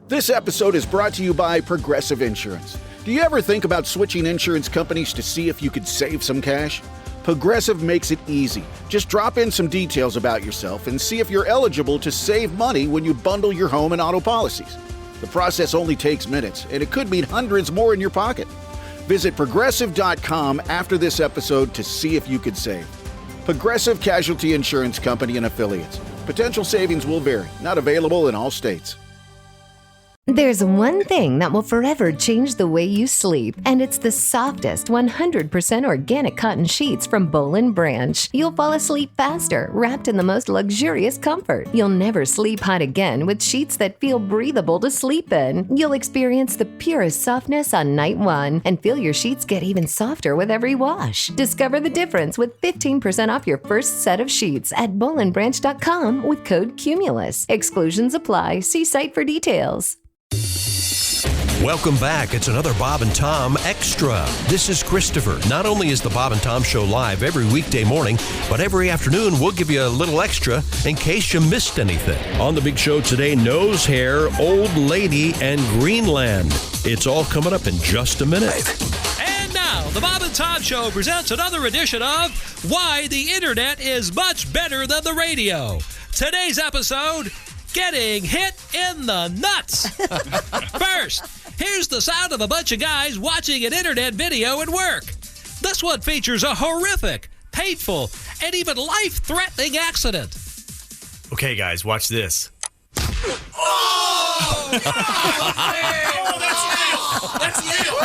This episode is brought to you by Progressive Insurance. Do you ever think about switching insurance companies to see if you could save some cash? Progressive makes it easy. Just drop in some details about yourself and see if you're eligible to save money when you bundle your home and auto policies. The process only takes minutes, and it could mean hundreds more in your pocket. Visit Progressive.com after this episode to see if you could save. Progressive Casualty Insurance Company and Affiliates. Potential savings will vary. Not available in all states. There's one thing that will forever change the way you sleep, and it's the softest 100% organic cotton sheets from Boll & Branch. You'll fall asleep faster, wrapped in the most luxurious comfort. You'll never sleep hot again with sheets that feel breathable to sleep in. You'll experience the purest softness on night one and feel your sheets get even softer with every wash. Discover the difference with 15% off your first set of sheets at bollandbranch.com with code CUMULUS. Exclusions apply. See site for details. Welcome back. It's another Bob and Tom Extra. This is Christopher. Not only is the Bob and Tom Show live every weekday morning, but every afternoon we'll give you a little extra in case you missed anything. On the big show today, nose hair, old lady, and Greenland. It's all coming up in just a minute. And now, the Bob and Tom Show presents another edition of Why the Internet is Much Better Than the Radio. Today's episode, getting hit in the nuts. First, here's the sound of a bunch of guys watching an internet video at work. This one features a horrific, painful, and even life-threatening accident. Okay, guys, watch this. Oh! Oh, that's you!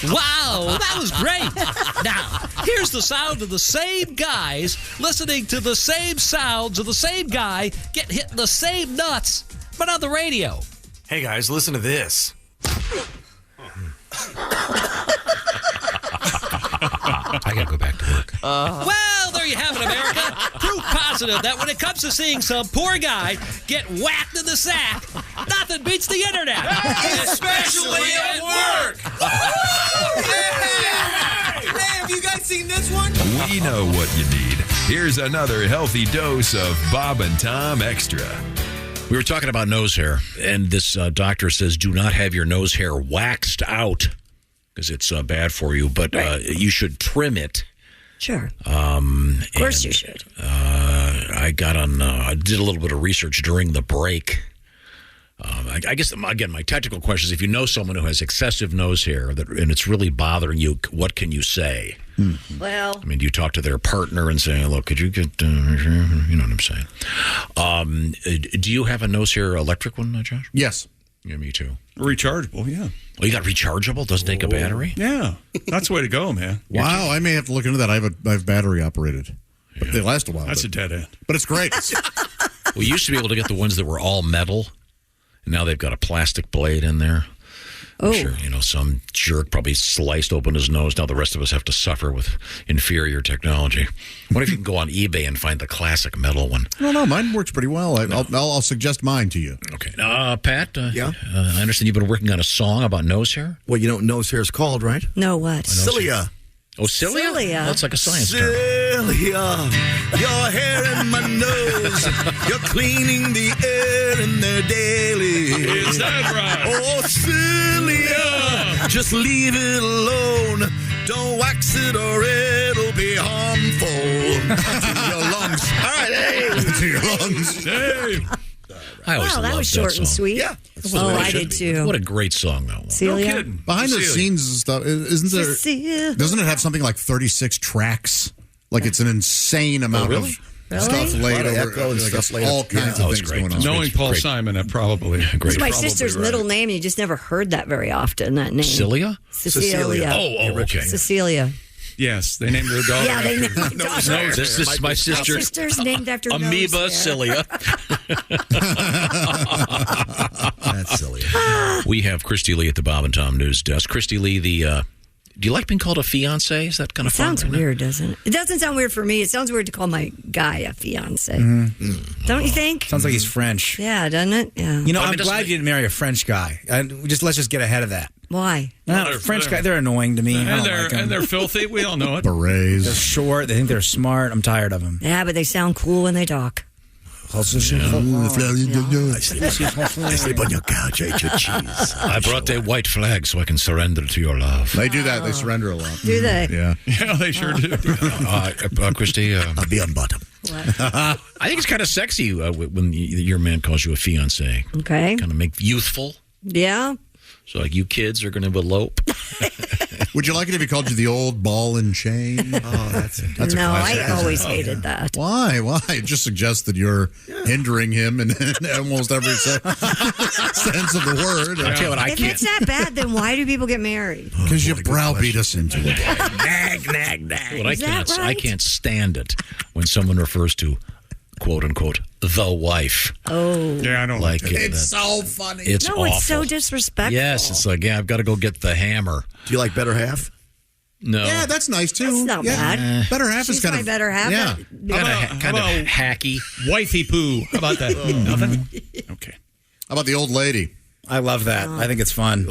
Wow, that was great. Now, here's the sound of the same guys listening to the same sounds of the same guy get hit in the same nuts, but on the radio. Hey, guys, listen to this. I gotta go back to work. Well, there you have it, America. Proof positive that when it comes to seeing some poor guy get whacked in the sack, nothing beats the internet. Especially at work. Hey, have you guys seen this one? We know what you need. Here's another healthy dose of Bob and Tom Extra. We were talking about nose hair, and this doctor says do not have your nose hair waxed out because it's bad for you, but you should trim it. Sure. Of course you should. I got on, I did a little bit of research during the break. I guess, again, my technical question is if you know someone who has excessive nose hair and it's really bothering you, what can you say? Well, I mean, do you talk to their partner and say, look, could you get, you know what I'm saying? Do you have a nose hair electric one, Josh? Yes. Yeah, me too. Rechargeable, yeah. Oh, you got rechargeable? Doesn't take a battery? Yeah. That's the way to go, man. Wow, I may have to look into that. I have battery operated. But they last a while. That's a dead end. But it's great. We used to be able to get the ones that were all metal, and now they've got a plastic blade in there. I'm sure, some jerk probably sliced open his nose. Now the rest of us have to suffer with inferior technology. What if you can go on eBay and find the classic metal one? No, mine works pretty well. I'll suggest mine to you. Okay. Pat? Yeah? I understand you've been working on a song about nose hair? Well, you know what nose hair is called, right? No, what? Cilia. Oh, cilia? Cilia. That's like a science term. Cilia, your hair in my nose. You're cleaning the air in there daily. Is that right? Oh, Cilia, just leave it alone. Don't wax it or it'll be harmful to your lungs. All right, hey. To your lungs. Hey. I always that loved was short song. and sweet. Yeah. I did too. What a great song, though. Celia? No kidding. Behind the scenes and stuff, isn't there? Cecilia. Doesn't it have something like 36 tracks? Like it's an insane amount of stuff laid over. Echo and stuff later. All kinds of things going on. Knowing Paul Simon, that probably. It's my sister's middle name. You just never heard that very often, that name. Cilia? Cecilia. Oh, okay. Cecilia. Yes, they named their daughter. Yeah, they named their daughter. This is my sister. My sister's named after Amoeba Cilia. That's silly. We have Christy Lee at the Bob and Tom News Desk. Christy Lee, do you like being called a fiancé? Is that kind of fun? Sounds weird, doesn't it? It doesn't sound weird for me. It sounds weird to call my guy a fiancé. Don't you think? Sounds like he's French. Yeah, doesn't it? Yeah. You know, I'm glad you didn't marry a French guy. Let's just get ahead of that. Why? French guys, they're annoying to me. And they're filthy. We all know it. Berets. They're short. They think they're smart. I'm tired of them. Yeah, but they sound cool when they talk. I sleep on your couch, I eat your cheese. I brought a white flag so I can surrender to your love. They do that. They surrender a lot. Do they? Yeah. Yeah, they sure do. Christy, I'll be on bottom. I think it's kind of sexy when your man calls you a fiancé. Okay. Kind of make youthful. Yeah. So, like, you kids are going to elope. Would you like it if he called you the old ball and chain? Oh, that's a No, classic. I always hated that. Why? It just suggests that you're hindering him in almost every sense of the word. I tell you what, I If can't. it's that bad, then why do people get married? Because you browbeat us into it. What Is that I right? can't stand it when someone refers to, quote unquote, the wife. Oh. Yeah, I don't Like it. It's so funny. It's No, awful. it's so disrespectful. Yes, it's like, yeah, I've got to go get the hammer. Do you like better half? No. Yeah, that's nice too. That's not yeah. bad. Better half She's is kind my of better half. Yeah. Kind of hacky. Wifey poo. How about that? Nothing? Okay. How about the old lady? I love that. I think it's fun.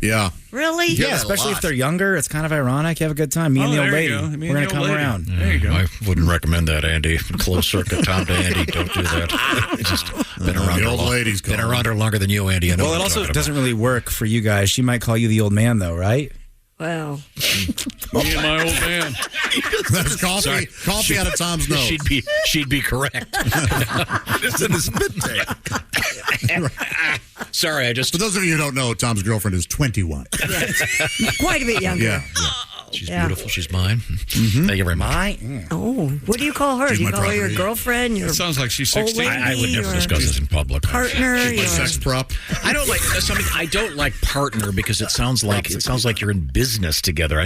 Yeah. Really? Yeah, especially if they're younger. It's kind of ironic. You have a good time. Me and the old lady. We're going to come around. There you go. I wouldn't recommend that, Andy. Close circuit, Tom to Andy. Don't do that. It's just been around the her old lady's been calling. around her longer than you, Andy. I know Well, what it I'm also talking doesn't really work for you guys. She might call you the old man, though, right? Well, Me and my old man. There's coffee out of Tom's nose. She'd be correct. It's in his spit take. Sorry, I just. For those of you who don't know, Tom's girlfriend is 21. quite a bit younger. Yeah. She's Yeah. beautiful. She's mine. Thank you very much. Oh, what do you call her? She's Do you my call her your property. girlfriend? Your It sounds like she's old 16. lady, I would never your discuss this in public. partner? My your- sex prop. I don't like something. I don't like partner because it sounds like you're in business together.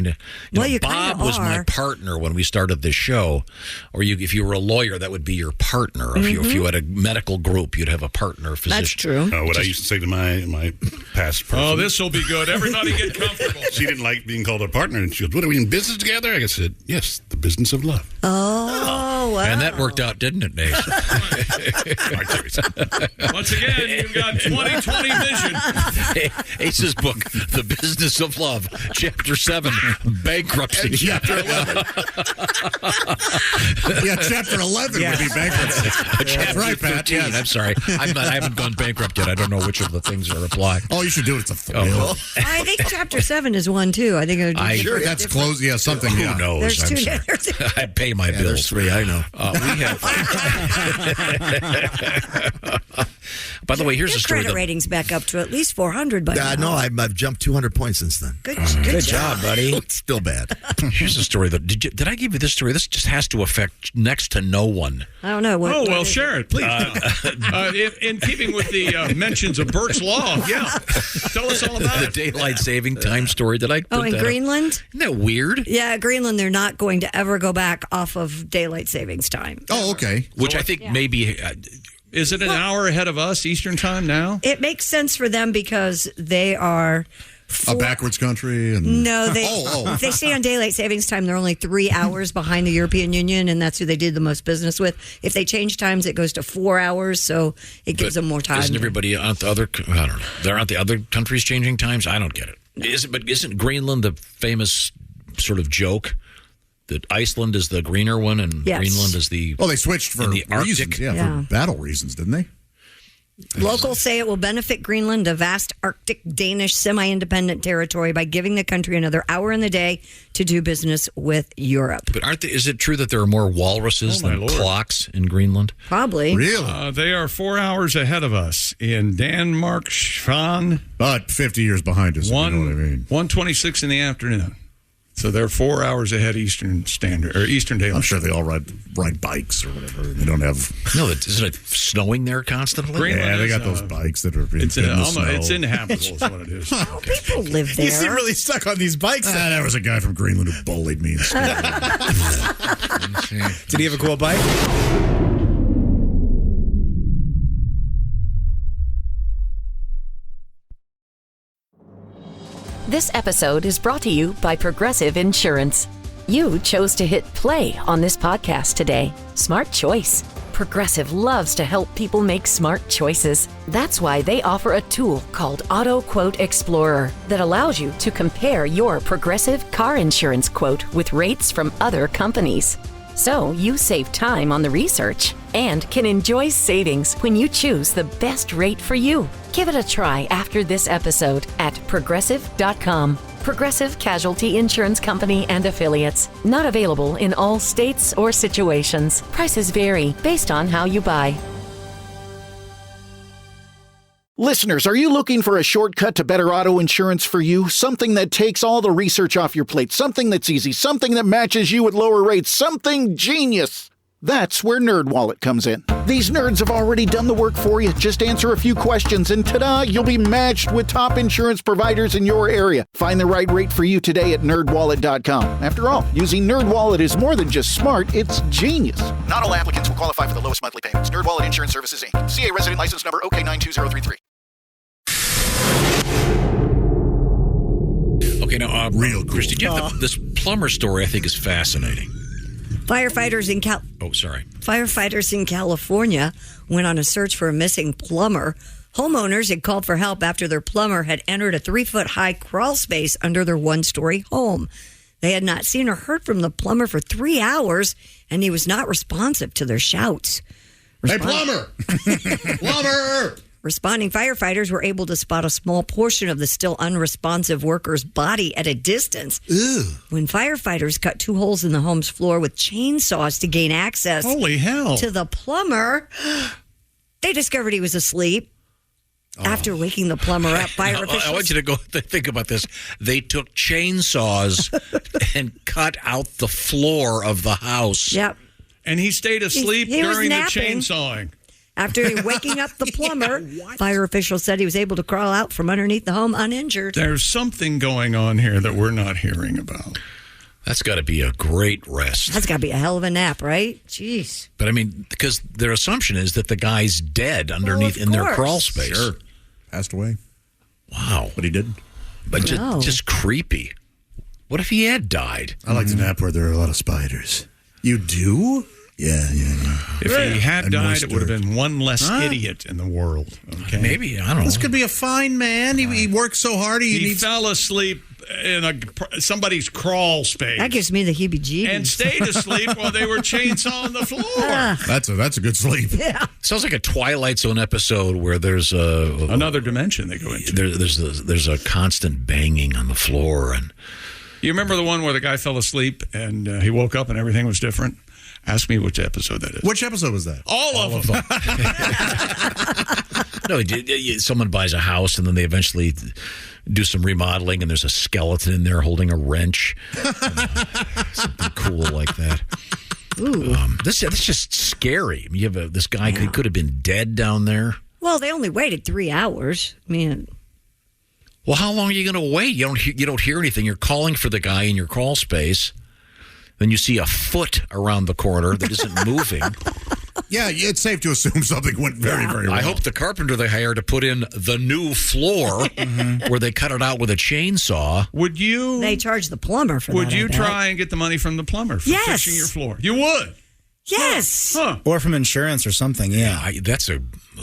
Well, you Bob kinda was my are. partner when we started this show. Or if you were a lawyer, that would be your partner. If you had a medical group, you'd have a partner physician. That's true. What I used to say to my past person. Oh, this will be good. Everybody get comfortable. She didn't like being called a partner, and she goes, "What are we in business together?" I said, "Yes, the business of love." Oh, wow. And that worked out, didn't it, Nate? Once again, you've got 20/20 vision. Ace's book, The Business of Love, Chapter 7, Bankruptcy. And Chapter 11. Yeah, Chapter 11 would be bankruptcy. Chapter right, Pat. 13. Yes. I'm sorry. I haven't gone bankrupt yet. I don't know which of the things are applied. Oh, you should do it. It's a thrill. I think Chapter 7 is one, too. I think it would be Sure, that's close. Yeah, something. Who Yeah. knows? There's I'm two sorry. different- I pay my bills. There's three, I know. We have. By the way, here's Your a story. credit rating's back up to at least 400 by now. No, I've jumped 200 points since then. Good job, buddy. It's still bad. Here's a story that did I give you this story? This just has to affect next to no one. I don't know. Oh, well, is share it, please. In keeping with the mentions of Burke's Law, yeah. Tell us all about The it. daylight saving time story. Did I? Oh, put in that up? Greenland? Isn't that weird? Yeah, Greenland, they're not going to ever go back off of daylight savings time. Oh, okay. Which I think maybe. Is it an hour ahead of us Eastern time now? It makes sense for them because they are A backwards country. And No, they Oh. if they stay on daylight savings time, they're only 3 hours behind the European Union, and that's who they did the most business with. If they change times, it goes to 4 hours, so it gives them more time. Isn't everybody on the other? I don't know. There aren't the other countries changing times. I don't get it. Isn't Greenland the famous sort of joke that Iceland is the greener one and Yes. Greenland is the? Well, they switched for the reasons. Arctic. Yeah, Yeah. for battle reasons, didn't they? Locals say it will benefit Greenland, a vast Arctic Danish semi-independent territory, by giving the country another hour in the day to do business with Europe. But is it true that there are more walruses Oh, my than Lord. clocks in Greenland? Probably. Really? They are 4 hours ahead of us in Denmark, Schwan. But 50 years behind us, if you know what I mean. 1:26 in the afternoon. So they're 4 hours ahead Eastern Standard or Eastern Daylight. I'm sure they all ride bikes or whatever. They don't have. No, isn't it snowing there constantly? Greenland Yeah, they is, got those bikes that are in the snow. It's inhabitable is what it is. People live there. You seem really stuck on these bikes. There was a guy from Greenland who bullied me in school. Did he have a cool bike? This episode is brought to you by Progressive Insurance. You chose to hit play on this podcast today. Smart choice. Progressive loves to help people make smart choices. That's why they offer a tool called Auto Quote Explorer that allows you to compare your Progressive car insurance quote with rates from other companies. So you save time on the research and can enjoy savings when you choose the best rate for you. Give it a try after this episode at Progressive.com. Progressive Casualty Insurance Company and Affiliates. Not available in all states or situations. Prices vary based on how you buy. Listeners, are you looking for a shortcut to better auto insurance for you? Something that takes all the research off your plate, something that's easy, something that matches you at lower rates, something genius. That's where NerdWallet comes in. These nerds have already done the work for you. Just answer a few questions and ta-da, you'll be matched with top insurance providers in your area. Find the right rate for you today at nerdwallet.com. After all, using NerdWallet is more than just smart, it's genius. Not all applicants will qualify for the lowest monthly payments. NerdWallet Insurance Services, Inc. CA resident license number OK92033. Okay, now, real Chris, did you have this plumber story? I think is fascinating. Firefighters in California went on a search for a missing plumber. Homeowners had called for help after their plumber had entered a 3-foot-high crawl space under their one-story home. They had not seen or heard from the plumber for 3 hours, and he was not responsive to their shouts. Hey, plumber! Plumber! Responding firefighters were able to spot a small portion of the still unresponsive worker's body at a distance. Ew. When firefighters cut 2 holes in the home's floor with chainsaws to gain access Holy hell. to the plumber, they discovered he was asleep. After waking the plumber up, fire officials... I want you to go think about this. They took chainsaws and cut out the floor of the house. Yep. And he stayed asleep He was during the napping. chainsawing. After waking up the plumber, fire officials said he was able to crawl out from underneath the home uninjured. There's something going on here that we're not hearing about. That's got to be a great rest. That's got to be a hell of a nap, right? Jeez. But I mean, because their assumption is that the guy's dead underneath in their crawl space. Sure. Passed away. Wow. But he didn't. But just creepy. What if he had died? I like to nap where there are a lot of spiders. You do? Yeah. If he had died, it would have been one less idiot in the world. Okay? Maybe, I don't know. This could be a fine man. He worked so hard. He fell asleep in somebody's crawl space. That gives me the heebie-jeebies. And stayed asleep while they were chainsawing the floor. That's a good sleep. Yeah. Sounds like a Twilight Zone episode where there's another dimension they go into. There's a constant banging on the floor, and you remember the one where the guy fell asleep and he woke up and everything was different? Ask me which episode that is. Which episode was that? All of them. No, someone buys a house and then they eventually do some remodeling and there's a skeleton in there holding a wrench. Something cool like that. Ooh. That's just scary. You have this guy could have been dead down there. Well, they only waited 3 hours. I mean... Well, how long are you going to wait? You don't hear anything. You're calling for the guy in your crawl space. Then you see a foot around the corner that isn't moving. Yeah, it's safe to assume something went very, very wrong. I hope the carpenter they hired to put in the new floor where they cut it out with a chainsaw. Would you... They charge the plumber for that. Would you try and get the money from the plumber for fixing your floor? You would? Yes. Huh. Or from insurance or something, yeah.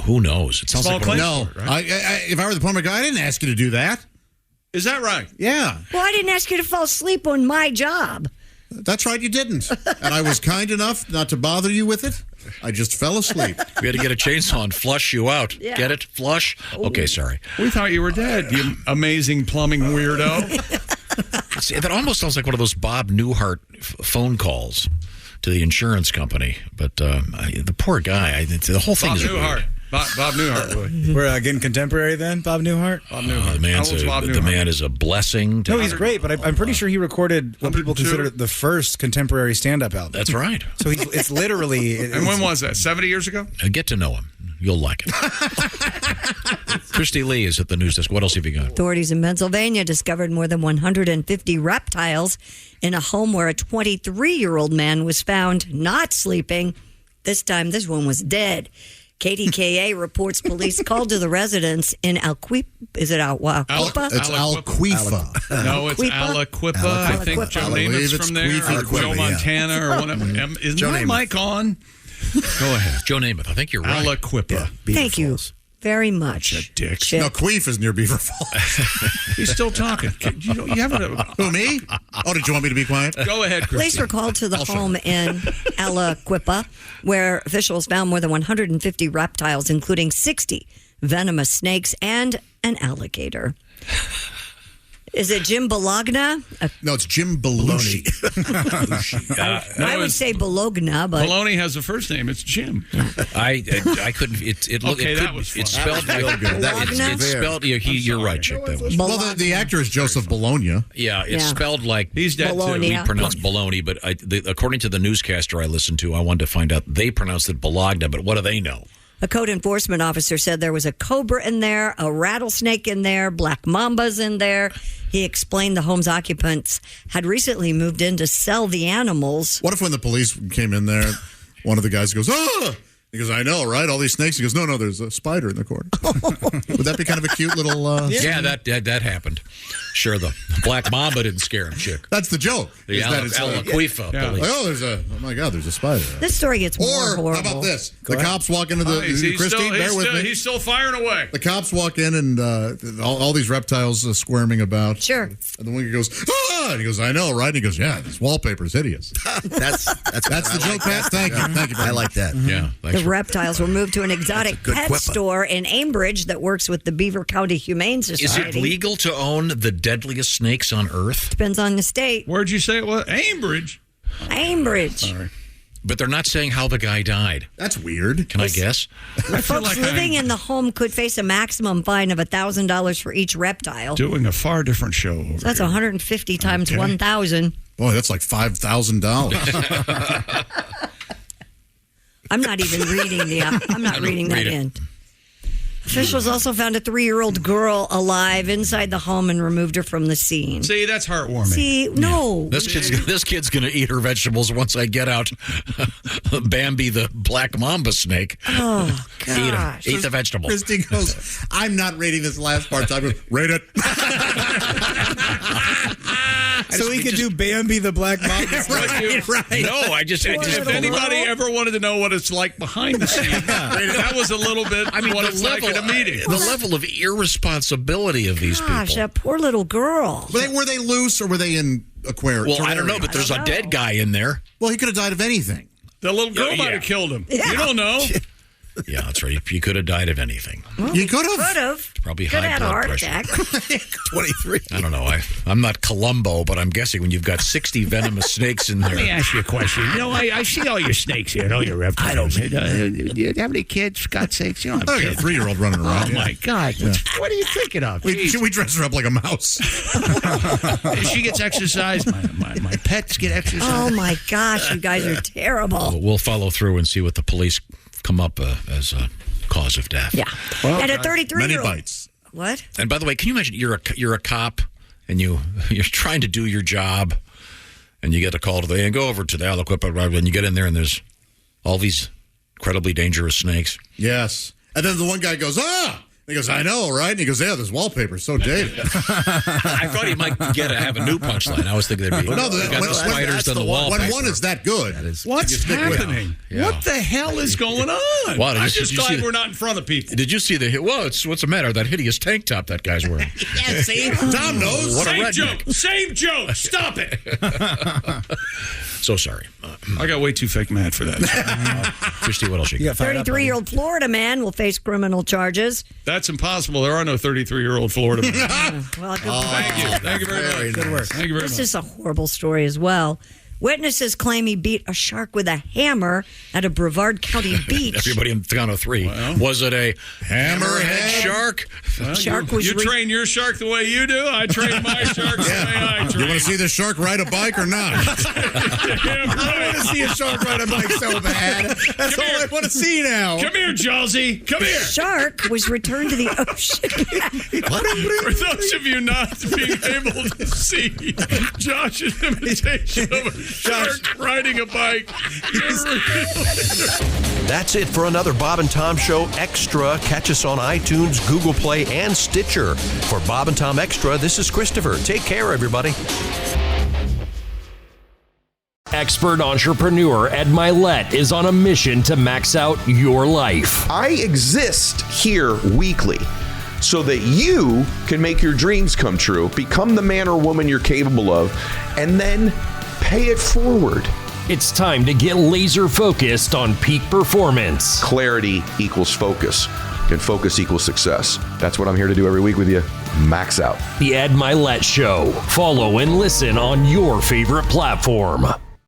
Who knows? It sounds Small like claim no. court, right? If I were the plumber guy, I didn't ask you to do that. Is that right? Yeah. Well, I didn't ask you to fall asleep on my job. That's right, you didn't. And I was kind enough not to bother you with it. I just fell asleep. We had to get a chainsaw and flush you out. Yeah. Get it? Flush? Okay, sorry. We thought you were dead, you amazing plumbing weirdo. See, that almost sounds like one of those Bob Newhart phone calls to the insurance company. But the poor guy, the whole thing is weird. Bob Newhart. Really. We're getting contemporary then, Bob Newhart? Bob Newhart. The man is a blessing. No, he's great, but I'm pretty sure he recorded what people consider the first contemporary stand-up album. That's right. So it's literally... And when was that? 70 years ago? Get to know him. You'll like it. Christy Lee is at the news desk. What else have you got? Authorities in Pennsylvania discovered more than 150 reptiles in a home where a 23-year-old man was found not sleeping. This time, this one was dead. KDKA reports police called to the residents in Alquipa. Is it Alquipa? It's Alquipa. No, it's Aliquippa. I think Joe Namath's from there. Or Joe Montana or whatever. Isn't my mic on? Go ahead. Joe Namath. I think you're right. Aliquippa. Thank you. very much. Such a dick. No, Queef is near Beaver Falls. He's still talking. You haven't. Who, me? Oh, did you want me to be quiet? Go ahead, Christy. Police were called to the home in Aliquippa, where officials found more than 150 reptiles, including 60 venomous snakes and an alligator. Is it Jim Bologna? No, it's Jim Belushi. I would say Bologna, but Baloney has a first name. It's Jim. I couldn't. It's spelled like it's spelled. You're right, Chick. That was. Well, the actor is Joseph Bologna. Yeah, it's spelled like he's dead too. We pronounce baloney, but according to the newscaster I listened to, I wanted to find out they pronounced it Bologna. But what do they know? a code enforcement officer said there was a cobra in there, a rattlesnake in there, black mambas in there. He explained the home's occupants had recently moved in to sell the animals. What if when the police came in there, one of the guys goes, "Ah!" He goes, "I know, right? All these snakes." He goes, "No, there's a spider in the corner." Would that be kind of a cute little... Yeah, that happened. Sure, the black mamba didn't scare him, chick. That's the joke. The Aliquippa police. Oh, my God, there's a spider. This story gets more horrible. How about this? The cops walk into the... Christy, bear with me. He's still firing away. The cops walk in and all these reptiles squirming about. Sure. And the one goes, "Ah!" And he goes, "I know, right?" And he goes, "Yeah, this wallpaper is hideous." That's the joke, Pat. Thank you. Thank you. I like that. Mm-hmm. Yeah. The reptiles were moved to an exotic pet store in Ambridge that works with the Beaver County Humane Society. Is it legal to own the deadliest snakes on Earth? Depends on the state. Where'd you say it was? Ambridge. Ambridge. But they're not saying how the guy died. That's weird. Can I guess? Folks living in the home could face a maximum fine of $1,000 for each reptile. Doing a far different show. So that's 150 times 1,000. Boy, that's like $5,000. I'm not even reading reading that in. Officials also found a 3-year-old girl alive inside the home and removed her from the scene. See, that's heartwarming. See, no. This kid's going to eat her vegetables once I get out Bambi the black mamba snake. Oh, gosh. Eat the vegetables. Christy goes, "I'm not reading this last part." So I go, "Rate it." So he could do Bambi the black mamba. right. No, I just if anybody ever wanted to know what it's like behind the scenes, that was a little bit what it's like at a meeting. The level of irresponsibility of these people. Gosh, that poor little girl. Were they loose or were they in aquarium? Well, I don't know, but there's a dead guy in there. Well, he could have died of anything. The little girl might have killed him. Yeah. You don't know. Yeah, that's right. He could have died of anything. Well, you could have. Probably could high have blood had a heart pressure. attack. 23. I don't know. I'm not Columbo, but I'm guessing when you've got 60 venomous snakes in there. Let me ask you a question. You know, I see all your snakes here, all your reptiles. Do you have any kids? For God's sakes, you don't have kids. A 3-year-old running around. Oh, my God. Yeah. What are you thinking of? We dress her up like a mouse. She gets exercise. My pets get exercise. Oh, my gosh. You guys are terrible. We'll follow through and see what the police come up as a cause of death. Yeah. Well, and a 33-year-old. Many bites. What? And by the way, can you imagine you're a cop and you're trying to do your job and you get a call to and go over to the Aliquippa and you get in there and there's all these incredibly dangerous snakes. Yes. And then the one guy goes, "Ah!" He goes, "I know, right?" And he goes, "Yeah, this wallpaper is so dated." I thought he might have a new punchline. I was thinking there'd be the spiders and the wallpaper. When one is that good. What's happening? Yeah. What the hell is going on? What, I'm just glad we're not in front of people. Did you see what's the matter? That hideous tank top that guy's wearing. Yeah, see? Tom knows. What Same joke. Same joke. Stop it. So sorry. I got way too fake mad for that. Christy, what else you got? 33-year-old Florida man will face criminal charges. That's impossible. There are no 33-year-old Florida men. Well, good Thank you. Thank you very much. Good work. Thank you very much. This is a horrible story as well. Witnesses claim he beat a shark with a hammer at a Brevard County beach. Everybody on count of 3. Well, was it a hammerhead shark? Well, shark you train your shark the way you do. I train my shark the way I train. You want to see the shark ride a bike or not? I want to see a shark ride a bike so bad. That's all I want to see now. Come here, Jawsy. Come here. Shark was returned to the ocean. For those of you not being able to see Josh's imitation of a shark riding a bike. That's it for another Bob and Tom Show Extra. Catch us on iTunes, Google Play, and Stitcher. For Bob and Tom Extra, this is Christopher. Take care, everybody. Expert entrepreneur Ed Milet is on a mission to max out your life. I exist here weekly so that you can make your dreams come true, become the man or woman you're capable of, and then pay it forward. It's time to get laser focused on peak performance. Clarity equals focus, and focus equals success. That's what I'm here to do every week with you. Max out. The Ed Milet Show. Follow and listen on your favorite platform.